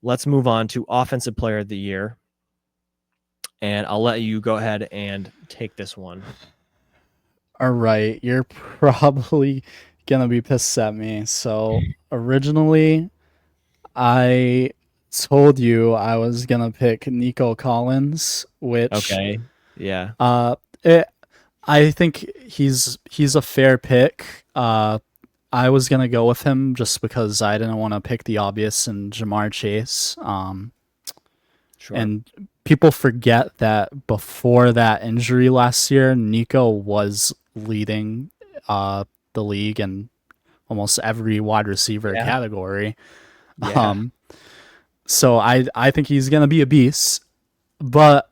let's move on to Offensive Player of the Year. And I'll let you go ahead and take this one. All right, you're probably gonna be pissed at me. So originally, I told you I was gonna pick Nico Collins, which Okay. Yeah. it, I think he's a fair pick. I was gonna go with him just because I didn't want to pick the obvious and Jamar Chase. Sure. And people forget that before that injury last year, Nico was leading the league in almost every wide receiver category. Yeah. So I think he's gonna be a beast, but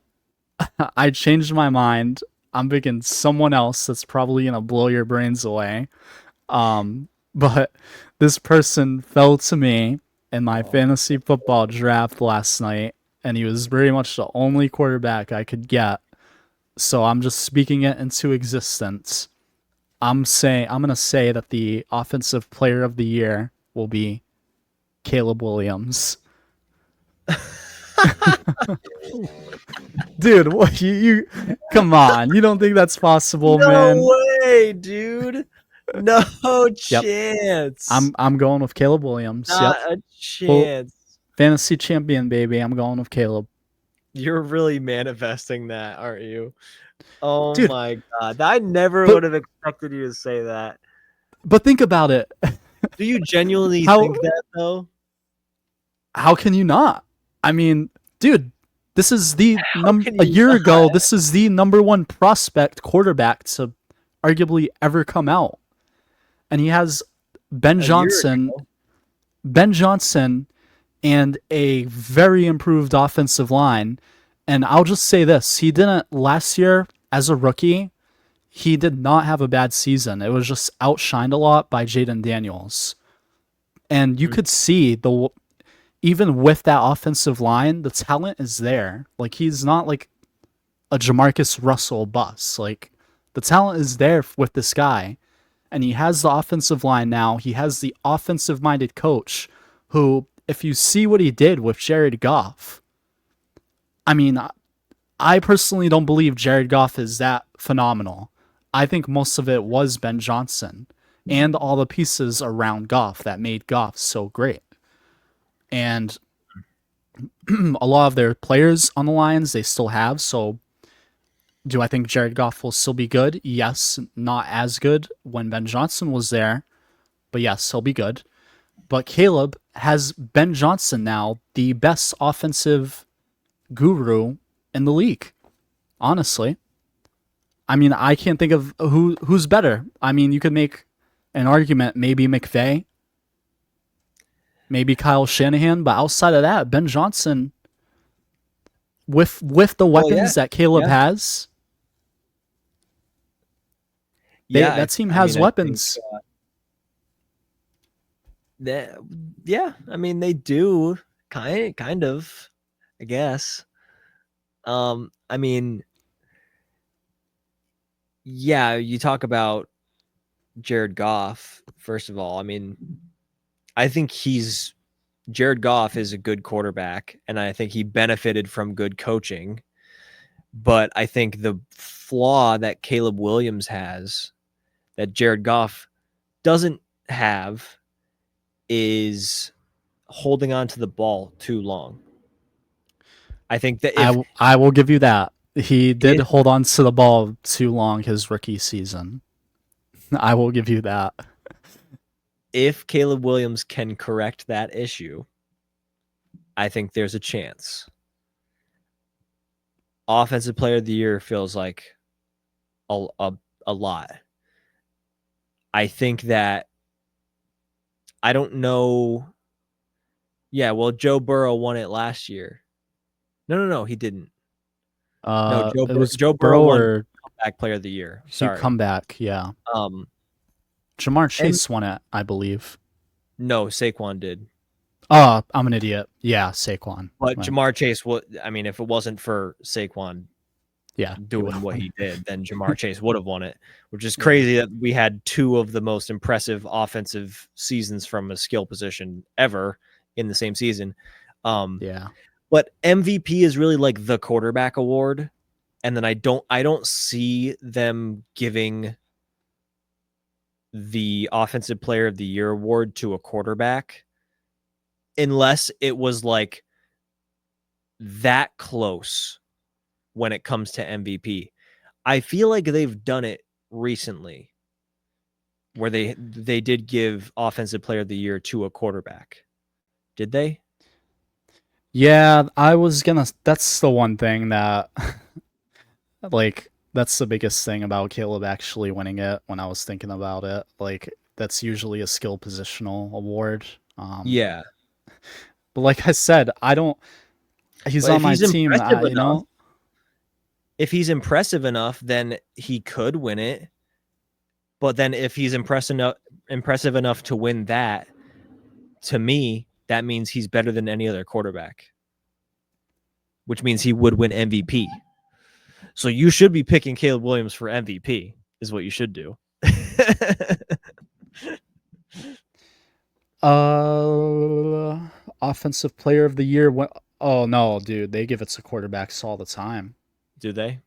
I changed my mind. I'm picking someone else that's probably gonna blow your brains away. But this person fell to me in my fantasy football draft last night, and he was very much the only quarterback I could get. So I'm just speaking it into existence. I'm gonna say that the offensive player of the year will be Caleb Williams. Dude, what you come on. You don't think that's possible, man? No way, dude. No chance. I'm going with Caleb Williams. Not a chance. Fantasy champion, baby. I'm going with Caleb. You're really manifesting that, aren't you? Oh Dude, my god. I never would have expected you to say that. But think about it. Do you genuinely think that though? How can you not? I mean, dude, this is a year ago, this is the number one prospect quarterback to arguably ever come out. And he has Ben Johnson and a very improved offensive line. And I'll just say this, he didn't last year as a rookie, he did not have a bad season. It was just outshined a lot by Jaden Daniels. And you could see even with that offensive line, the talent is there. Like, he's not like a Jamarcus Russell bust. Like, the talent is there with this guy. And he has the offensive line now. He has the offensive-minded coach who, if you see what he did with Jared Goff, I mean, I personally don't believe Jared Goff is that phenomenal. I think most of it was Ben Johnson and all the pieces around Goff that made Goff so great. And a lot of their players on the Lions, they still have. So do I think Jared Goff will still be good? Yes, not as good when Ben Johnson was there, but yes, he'll be good. But Caleb has Ben Johnson now, the best offensive guru in the league, honestly. I mean, I can't think of who's better. I mean, you could make an argument, maybe McVay, maybe Kyle Shanahan, but outside of that, Ben Johnson, with the weapons that Caleb has, that team has weapons. I mean, they do, kind of, I guess. I mean, yeah, you talk about Jared Goff, first of all. I mean, I think Jared Goff is a good quarterback, and I think he benefited from good coaching. But I think the flaw that Caleb Williams has that Jared Goff doesn't have is holding on to the ball too long. I think that I will give you that. He did hold on to the ball too long his rookie season. I will give you that. If Caleb Williams can correct that issue, I think there's a chance. Offensive Player of the Year feels like a lot. I think that I don't know. Yeah, well, Joe Burrow won it last year. No, he didn't. No, Joe Burrow won Comeback Player of the Year. Sorry, comeback. Yeah. Jamar Chase won it, I believe. No, Saquon did. Oh, I'm an idiot. Yeah, Saquon. But right. Jamar Chase, I mean, if it wasn't for Saquon doing what he did, then Jamar Chase would have won it, which is crazy that we had two of the most impressive offensive seasons from a skill position ever in the same season. Yeah. But MVP is really like the quarterback award, and then I don't see them giving the offensive player of the year award to a quarterback unless it was like that close when it comes to MVP. I feel like they've done it recently where they did give offensive player of the year to a quarterback. Did they? Yeah, I was gonna. That's the one thing that, like, that's the biggest thing about Caleb actually winning it when I was thinking about it. Like, that's usually a skill positional award. Um, Yeah. but like I said, I don't. He's But on my team. if he's impressive enough, then he could win it. But then if he's impressive enough to win that, to me, that means he's better than any other quarterback, which means he would win MVP. So you should be picking Caleb Williams for MVP, is what you should do. Offensive player of the year. Oh no, dude, they give it to quarterbacks all the time. Do they?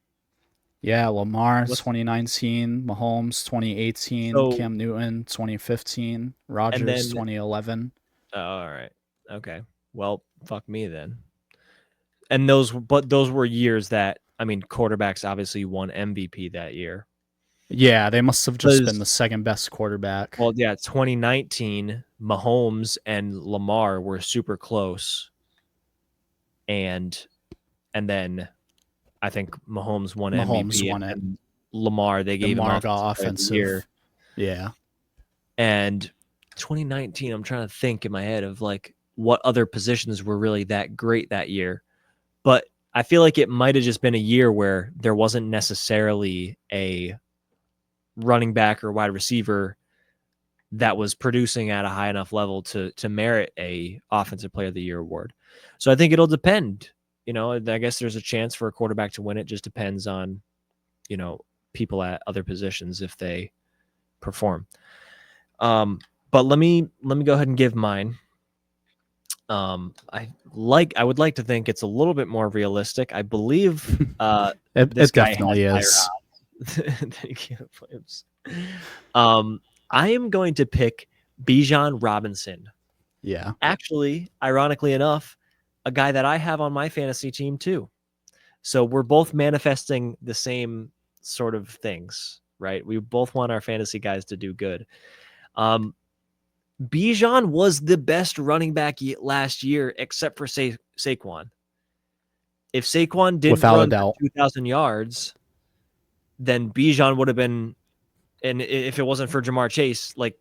Yeah, Lamar What's 2019, Mahomes 2018, so Cam Newton 2015, and Rodgers then 2011. all right. Okay. Well, fuck me then. And those were years that I mean, quarterbacks obviously won MVP that year. Yeah, they must have just been the Because second best quarterback. well, yeah, 2019, Mahomes and Lamar were super close, and then I think Mahomes won Mahomes MVP, won it. and Lamar they gave him Lamar Offensive got Player of the Year. offensive. Yeah. And 2019, I'm trying to think in my head of like what other positions were really that great that year, but I feel like it might have just been a year where there wasn't necessarily a running back or wide receiver that was producing at a high enough level to merit a offensive player of the year award. So I think it'll depend. You know, I guess there's a chance for a quarterback to win. It just depends on, you know, people at other positions if they perform. But let me go ahead and give mine. I would like to think it's a little bit more realistic. I believe this It guy has definitely higher is. odds than Caleb Williams. I am going to pick Bijan Robinson. Yeah. Actually, ironically enough, a guy that I have on my fantasy team too. So we're both manifesting the same sort of things, right? We both want our fantasy guys to do good. Bijan was the best running back last year, except for Saquon. If Saquon didn't Without a run for doubt. 2,000 yards, then Bijan would have been, and if it wasn't for Jamar Chase, like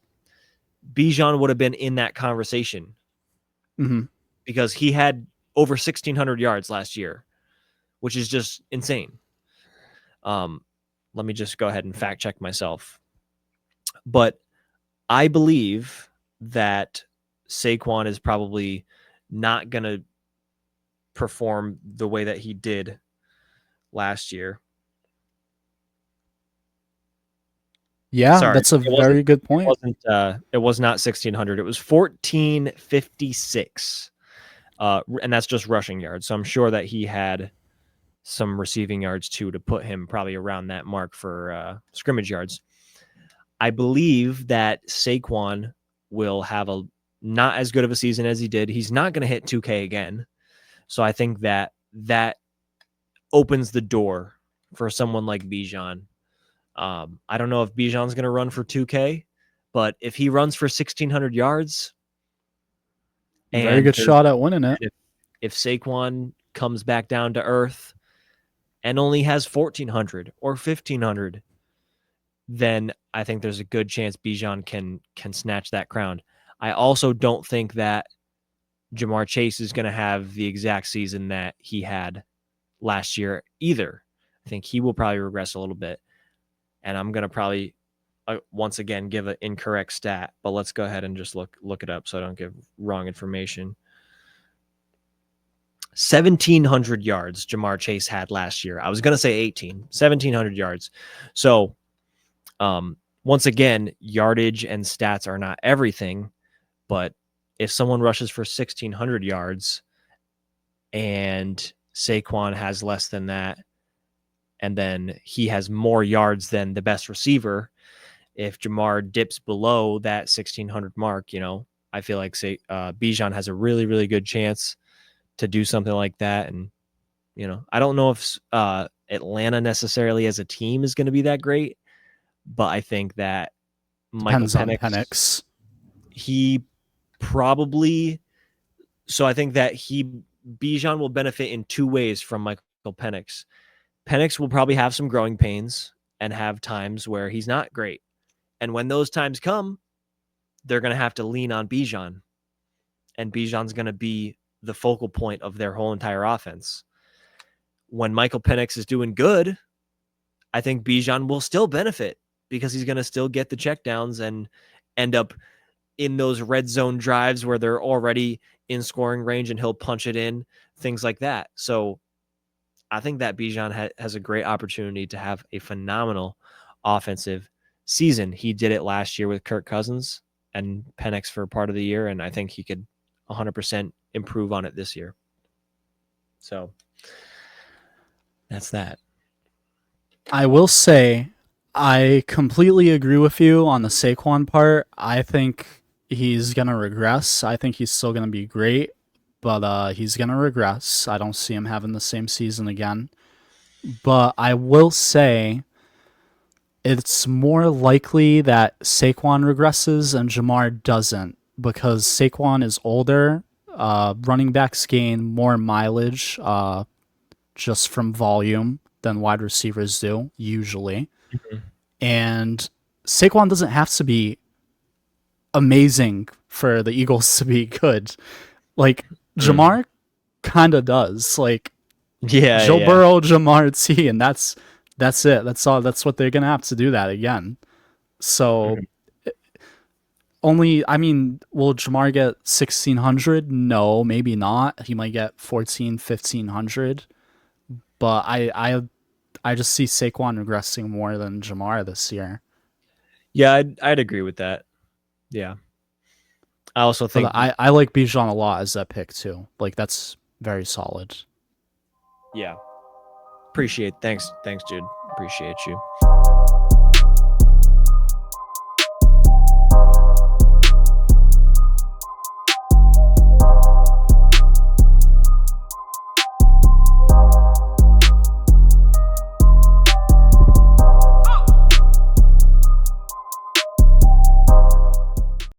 Bijan would have been in that conversation Hmm. because he had over 1,600 yards last year, which is just insane. Let me just go ahead and fact check myself. But I believe that Saquon is probably not going to perform the way that he did last year. Yeah, Sorry, that's a very good point. It was not 1,600. It was 1,456. And that's just rushing yards. So I'm sure that he had some receiving yards too to put him probably around that mark for scrimmage yards. I believe that Saquon will have a not as good of a season as he did. He's not going to hit 2K again. So I think that opens the door for someone like Bijan. I don't know if Bijan's going to run for 2K, but if he runs for 1,600 yards, Very and good shot at winning it. if Saquon comes back down to earth and only has 1,400 or 1,500, then I think there's a good chance Bijan can snatch that crown. I also don't think that Jamar Chase is going to have the exact season that he had last year either. I think he will probably regress a little bit. And I'm going to probably once again give an incorrect stat, but let's go ahead and just look it up so I don't give wrong information. 1,700 yards Jamar Chase had last year. I was going to say 1,700 yards. So once again, yardage and stats are not everything, but if someone rushes for 1,600 yards and Saquon has less than that, and then he has more yards than the best receiver, if Jamar dips below that 1,600 mark, I feel like Bijan has a really, really good chance to do something like that. And, I don't know if Atlanta necessarily as a team is going to be that great, but I think that Michael Depends on Penix, Penix. he probably, so I think that Bijan will benefit in two ways from Michael Penix. Penix will probably have some growing pains and have times where he's not great. And when those times come, they're going to have to lean on Bijan. And Bijan's going to be the focal point of their whole entire offense. When Michael Penix is doing good, I think Bijan will still benefit because he's going to still get the checkdowns and end up in those red zone drives where they're already in scoring range and he'll punch it in, things like that. So I think that Bijan has a great opportunity to have a phenomenal offensive season. He did it last year with Kirk Cousins and Penix for part of the year, and I think he could 100% improve on it this year. So that's that. I will say I completely agree with you on the Saquon part. I think he's going to regress. I think he's still going to be great, but he's going to regress. I don't see him having the same season again. But I will say it's more likely that Saquon regresses and Jamar doesn't because Saquon is older. Running backs gain more mileage just from volume than wide receivers do, usually. Mm-hmm. And Saquon doesn't have to be amazing for the Eagles to be good. Like, Jamar kind of does. Like, Joe Yeah. Burrow, Jamar T, and that's it. That's all. That's what they're gonna have to do that again. So only, I mean, will Jamar get 1,600? No, maybe not. He might get 14, 1,500. But I just see Saquon regressing more than Jamar this year. Yeah, I'd agree with that. Yeah. I also But think, I like Bijan a lot as that pick too. Like that's very solid. yeah. Thanks, Jude. Appreciate you.